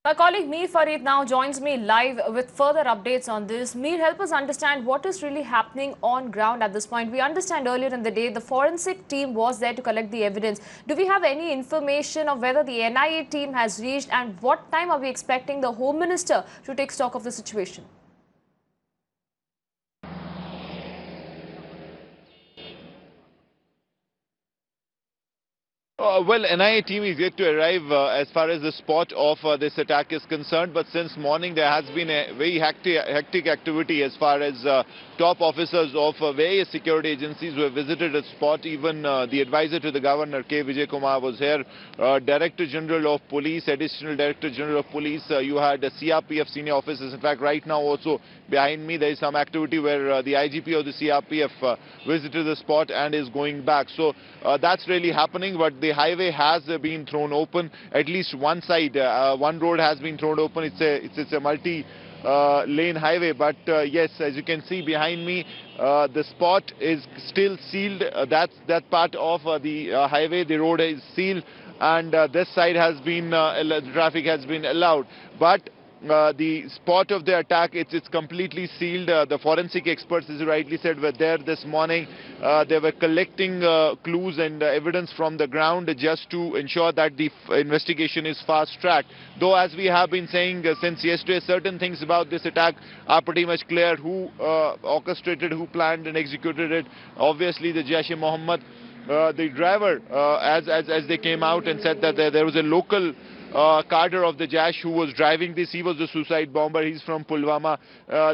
My colleague Mir Fareed now joins me live with further updates on this. Mir, help us understand what is really happening on ground at this point. We understand earlier in the day the forensic team was there to collect the evidence. Do we have any information of whether the NIA team has reached, and what time are we expecting the Home Minister to take stock of the situation? Well, NIA team is yet to arrive as far as the spot of this attack is concerned, but since morning there has been a very hectic activity as far as top officers of various security agencies who have visited the spot. Even the advisor to the governor, K. Vijay Kumar, was here. Director General of Police, Additional Director General of Police, you had CRPF senior officers. In fact, right now also behind me there is some activity where the IGP of the CRPF visited the spot and is going back. So that's really happening, but the highway has been thrown open. At least one side, one road has been thrown open. It's a multi-lane highway, but yes, as you can see behind me, the spot is still sealed. That part of the highway, the road is sealed, and this side has been the traffic has been allowed. But the spot of the attack, it's completely sealed. The forensic experts, as you rightly said, were there this morning. They were collecting clues and evidence from the ground just to ensure that the investigation is fast-tracked. Though, as we have been saying since yesterday, certain things about this attack are pretty much clear. Who orchestrated, who planned and executed it? Obviously, the jaish-e-mohammed. The driver, as they came out and said that there was a local cadre of the Jaish who was driving this. He was the suicide bomber. He's from Pulwama.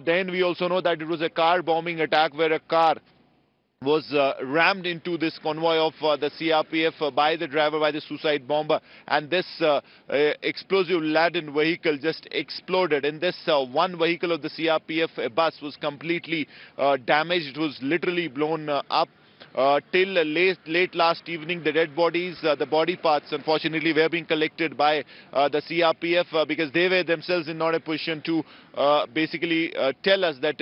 Then we also know that it was a car bombing attack where a car was rammed into this convoy of the CRPF by the driver, by the suicide bomber, and this explosive laden vehicle just exploded. In this one vehicle of the CRPF, a bus, was completely damaged. It was literally blown up. Till late last evening, the dead bodies, the body parts, unfortunately, were being collected by the CRPF because they were themselves in not a position to basically tell us that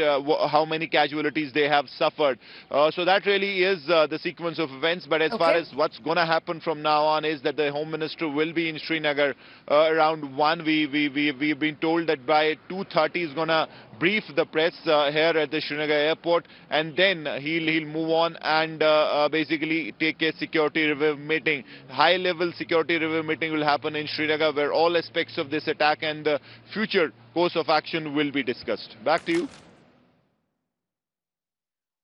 how many casualties they have suffered. So that really is the sequence of events. But as far as what's going to happen from now on is that the Home Minister will be in Srinagar around 1. We've been told that by 2:30 he's going to brief the press here at the Srinagar airport, and then he'll move on and basically take a security review meeting. High-level security review meeting will happen in Srinagar, where all aspects of this attack and the future course of action will be discussed. Back to you.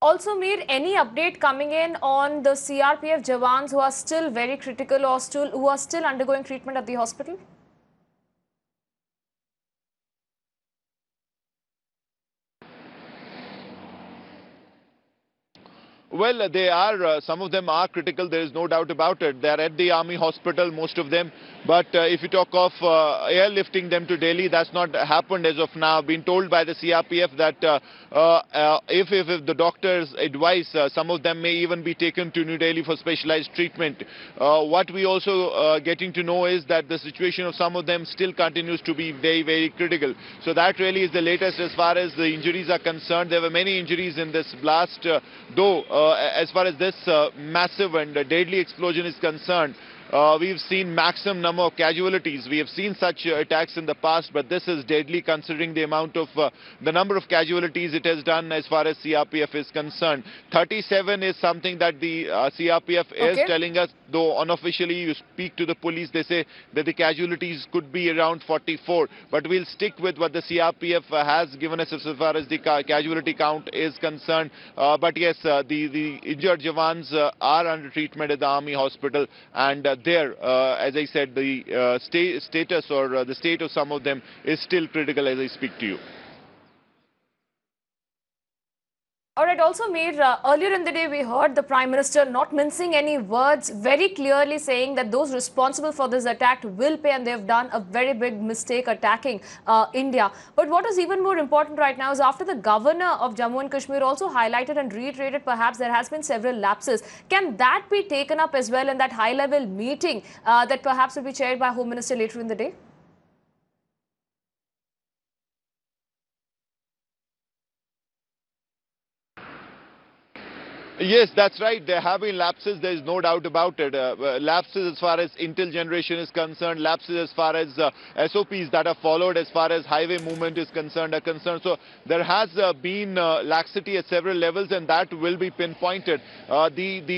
Also, Mir, any update coming in on the CRPF Jawans who are still very critical or who are still undergoing treatment at the hospital? Well, they are, some of them are critical, there is no doubt about it. They are at the army hospital, most of them. But if you talk of airlifting them to Delhi, that's not happened as of now. Been told by the CRPF that if the doctors advise, some of them may even be taken to New Delhi for specialized treatment. What we also getting to know is that the situation of some of them still continues to be very, very critical. So that really is the latest as far as the injuries are concerned. There were many injuries in this blast, though as far as this massive and deadly explosion is concerned, we've seen maximum number of casualties. We have seen such attacks in the past, but this is deadly considering the amount of the number of casualties it has done as far as CRPF is concerned. 37 is something that the CRPF is telling us, though unofficially you speak to the police, they say that the casualties could be around 44. But we'll stick with what the CRPF has given us as far as the casualty count is concerned. But yes, the injured Jawans are under treatment at the army hospital, and there, as I said, the status or the state of some of them is still critical as I speak to you. All right, also Mir, earlier in the day we heard the Prime Minister not mincing any words, very clearly saying that those responsible for this attack will pay, and they've done a very big mistake attacking India. But what is even more important right now is after the governor of Jammu and Kashmir also highlighted and reiterated perhaps there has been several lapses. Can that be taken up as well in that high-level meeting that perhaps will be chaired by Home Minister later in the day? Yes, that's right. There have been lapses. There is no doubt about it. Lapses as far as intel generation is concerned, lapses as far as SOPs that are followed as far as highway movement is concerned are concerned. So there has been laxity at several levels, and that will be pinpointed. The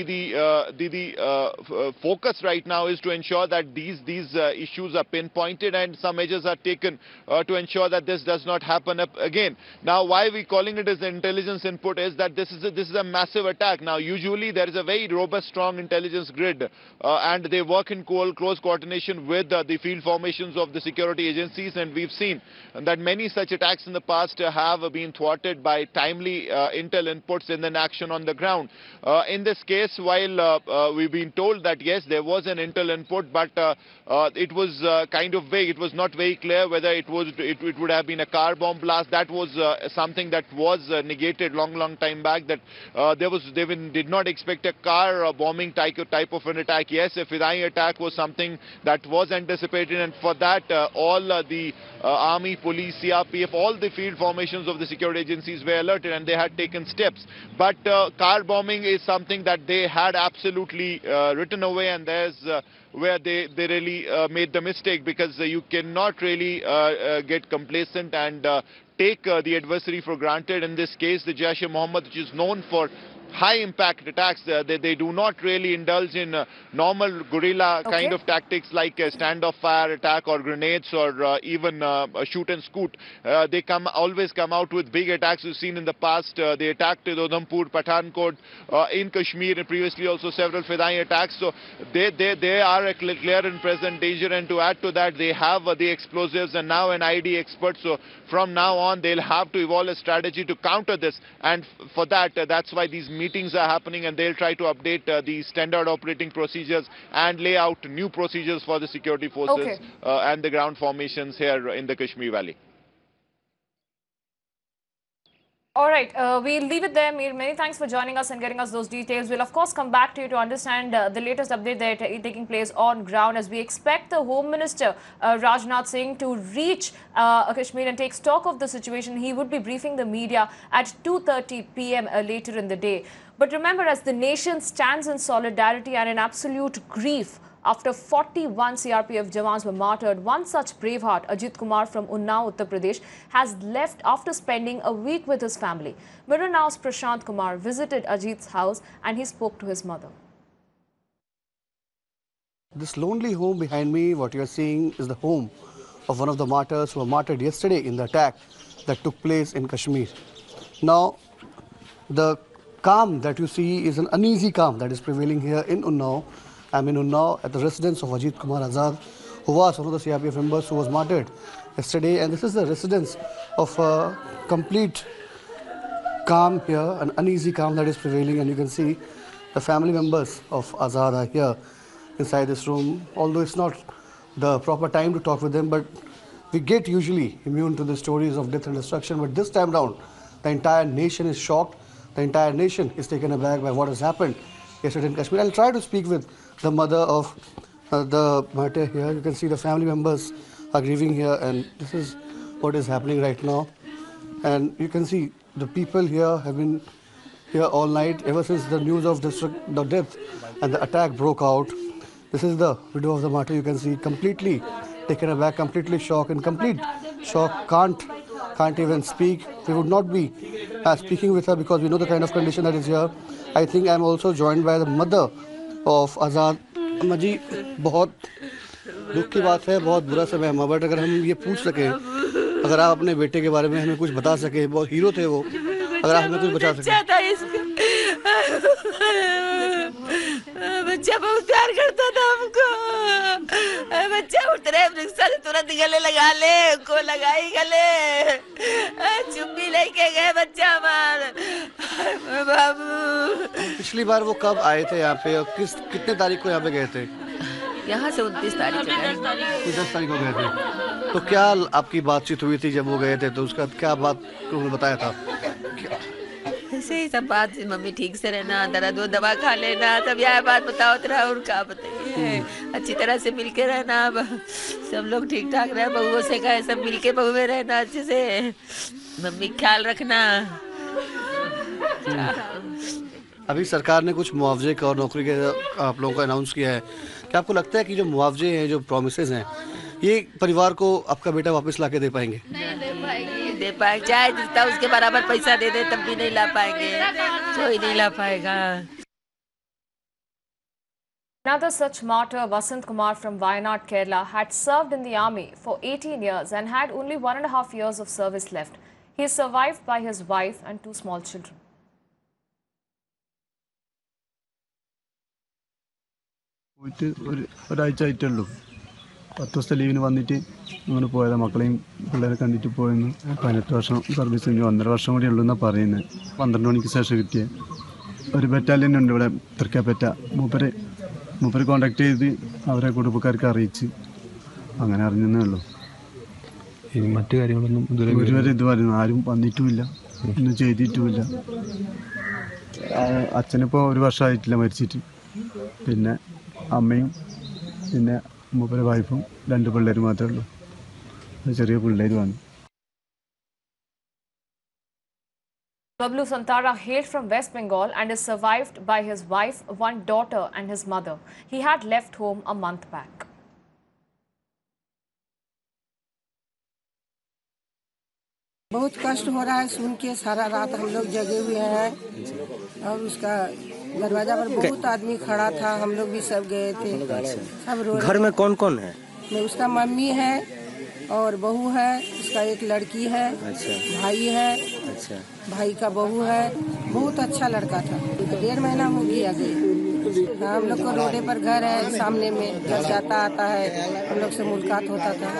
focus right now is to ensure that these issues are pinpointed and some measures are taken to ensure that this does not happen up again. Now, why we calling it as intelligence input is that this is a massive attack. Now, usually there is a very robust, strong intelligence grid, and they work in close coordination with the field formations of the security agencies, and we've seen that many such attacks in the past have been thwarted by timely intel inputs and then action on the ground. In this case, while we've been told that yes, there was an intel input, but it was kind of vague. It was not very clear whether it would have been a car bomb blast. That was something that was negated long time back. That they did not expect a car bombing type of an attack. Yes, a Fidai attack was something that was anticipated, and for that all the army, police, CRPF, all the field formations of the security agencies were alerted and they had taken steps. But car bombing is something that they had absolutely written away, and there's where they really made the mistake, because you cannot really get complacent and take the adversary for granted. In this case, the jaish-e-mohammed, which is known for high impact attacks, they do not really indulge in normal guerrilla kind of tactics like a standoff fire attack or grenades or even shoot and scoot. They always come out with big attacks. We've seen in the past they attacked Udhampur, Pathankot, in Kashmir, and previously also several Fidai attacks. So they are a clear and present danger, and to add to that, they have the explosives and now an ID expert. So from now on they'll have to evolve a strategy to counter this, and for that that's why these meetings are happening, and they'll try to update the standard operating procedures and lay out new procedures for the security forces and the ground formations here in the Kashmir Valley. All right, we'll leave it there, Mir. Many thanks for joining us and getting us those details. We'll, of course, come back to you to understand the latest update that is taking place on ground, as we expect the Home Minister, Rajnath Singh, to reach Kashmir and take stock of the situation. He would be briefing the media at 2:30 p.m. Later in the day. But remember, as the nation stands in solidarity and in absolute grief after 41 CRPF Jawans were martyred, one such braveheart, Ajit Kumar from Unnao, Uttar Pradesh, has left after spending a week with his family. Mirror Now's Prashant Kumar visited Ajit's house and he spoke to his mother. This lonely home behind me, what you are seeing, is the home of one of the martyrs who were martyred yesterday in the attack that took place in Kashmir. Now, the calm that you see is an uneasy calm that is prevailing here in Unnao. I'm in Unnao at the residence of Ajit Kumar Azad, who was one of the CRPF members who was martyred yesterday. And this is the residence of a complete calm here, an uneasy calm that is prevailing. And you can see the family members of Azad are here inside this room. Although it's not the proper time to talk with them, but we get usually immune to the stories of death and destruction. But this time round, the entire nation is shocked. The entire nation is taken aback by what has happened yesterday in Kashmir. I'll try to speak with the mother of the martyr here. You can see the family members are grieving here, and this is what is happening right now. And you can see the people here have been here all night ever since the news of the death and the attack broke out. This is the widow of the martyr. You can see completely taken aback, completely shocked, in complete shock, can't even speak. We would not be speaking with her because we know the kind of condition that is here. I think I'm also joined by the mother of Azad. अम्मा जी, बहुत दुख की बात है, बहुत बुरा समय है, बट अगर हम ये पूछ सके, अगर आप अपने बेटे के बारे में हमें कुछ बता सके, बहुत हीरो थे वो, अगर आप हमें कुछ बता सके। बच्चा बहुत प्यार करता था हमको, बच्चा उतरे रिक्शा से तुरंत गले लगा ले, को लगाई गले, चुम्मी लेके गए बच्चा हमारा बाबू। पिछली बार वो कब आए थे यहाँ पे और कितने तारीख को यहाँ पे गए थे? यहाँ से 29 तारीख को गए। 10 तारीख को गए थे। तो क्या आपकी बातचीत हुई थी जब वो गए थे, तो उसका क्या बात उन्होंने बताया था? ऐसे ही सब बात, मम्मी ठीक से रहना, दर्द वो दवा खा लेना, सब यह बात बताओ तेरा, और क्या बताइए, अच्छी तरह से मिलके रहना, सब लोग ठीक ठाक रहे, बहुओं से कहे सब मिलके बहू में रहना, अच्छे से मम्मी ख्याल रखना। अभी सरकार ने कुछ मुआवजे का और नौकरी के आप लोगों को अनाउंस किया है। क्या आपको लगता है कि जो मुआवजे हैं, जो प्रॉमिसेस हैं, ये परिवार को आपका बेटा वापस ला के दे पाएंगे? नहीं दे पाएंगे, चाहे जितना उसके बराबर पैसा दे दे तब भी नहीं ला पाएंगे, कोई नहीं ला पाएगा। Another such martyr, Vasant Kumar from Wayanad, Kerala, had served in the army for 18 years and had only 1.5 years of service left. He is survived by his wife and 2 small children. ഒരാഴ്ച ആയിട്ടുള്ളൂ. 10 ദിവസത്തെ ലീവിന് വന്നിട്ട് അങ്ങനെ പോയതാണ്. മക്കളെയും പിള്ളേരെ കണ്ടിട്ട് പോയെന്ന്. 18 വർഷം സർവീസ് കഴിഞ്ഞു, 1.5 വർഷം കൂടി ഉള്ളൂ എന്നാണ് പറയുന്നത്. 12 മണിക്ക് ശേഷം കിട്ടിയ ഒരു ബറ്റാലിയൻ ഉണ്ട് ഇവിടെ തൃക്കപ്പറ്റ. മൂപ്പര് കോണ്ടാക്ട് ചെയ്ത് അവരെ കുടുംബക്കാർക്ക് അറിയിച്ച് അങ്ങനെ അറിഞ്ഞതേ ഉള്ളൂ. മറ്റു കാര്യങ്ങളൊന്നും ഇതുവരെ പറയുന്നു ആരും വന്നിട്ടുമില്ല, ഒന്നും ചെയ്തിട്ടുമില്ല. അച്ഛനിപ്പോൾ 1 വർഷമായിട്ടില്ല മരിച്ചിട്ട്. പിന്നെ അമ്മയും പിന്നെ മൂപ്പരെ വൈഫും 2 പിള്ളേരും മാത്രമേ ഉള്ളൂ. ചെറിയ പിള്ളേരുമാണ്. Bablu Santara hailed from West Bengal and is survived by his wife, 1 daughter and his mother. He had left home a month back. बहुत कष्ट हो रहा है सुन के, सारा रात हम लोग जगे हुए हैं और उसका दरवाजा पर बहुत आदमी खड़ा था, हम लोग भी सब गए थे, सब रो। घर में कौन कौन है? उसका मम्मी है और बहू है, उसका एक लड़की है, भाई है, भाई का बहू है। बहुत अच्छा लड़का था, 1.5 महीना हो गया गए। हम लोग को रोडे पर घर है, सामने में घर जाता आता है, हम लोग से मुलाकात होता था।